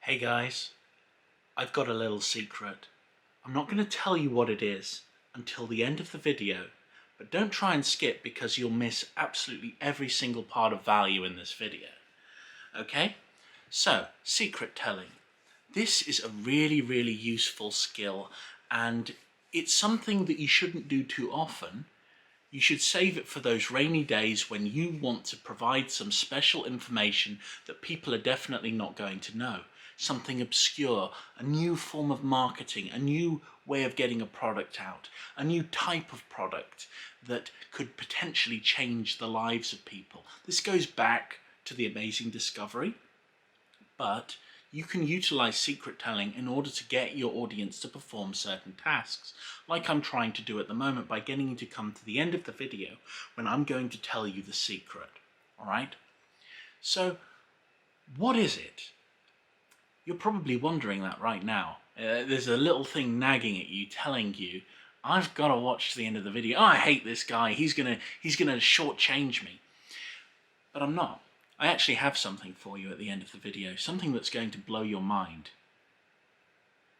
Hey guys, I've got a little secret. I'm not going to tell you what it is until the end of the video, but don't try and skip because you'll miss absolutely every single part of value in this video. Okay? So, secret telling. This is a really useful skill, and it's something that you shouldn't do too often. You should save it for those rainy days when you want to provide some special information that people are definitely not going to know. Something obscure, a new form of marketing, a new way of getting a product out, a new type of product that could potentially change the lives of people. This goes back to the amazing discovery, but you can utilize secret telling in order to get your audience to perform certain tasks, like I'm trying to do at the moment by getting you to come to the end of the video when I'm going to tell you the secret. Alright? So, what is it? You're probably wondering that right now. There's a little thing nagging at you, telling you, I've got to watch to the end of the video. Oh, I hate this guy. He's gonna shortchange me. But I'm not. I actually have something for you at the end of the video, something that's going to blow your mind.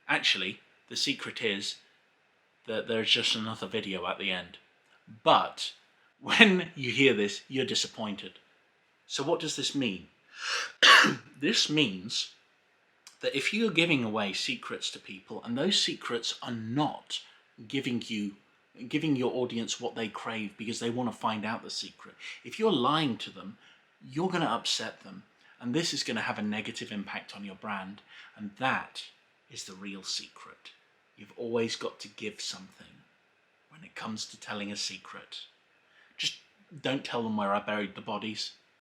Actually, the secret is that there's just another video at the end. But when you hear this, you're disappointed. So what does this mean? This means that if you're giving away secrets to people and those secrets are not giving your audience what they crave because they want to find out the secret, if you're lying to them, you're going to upset them, and this is going to have a negative impact on your brand, and that is the real secret. You've always got to give something when it comes to telling a secret. Just don't tell them where I buried the bodies.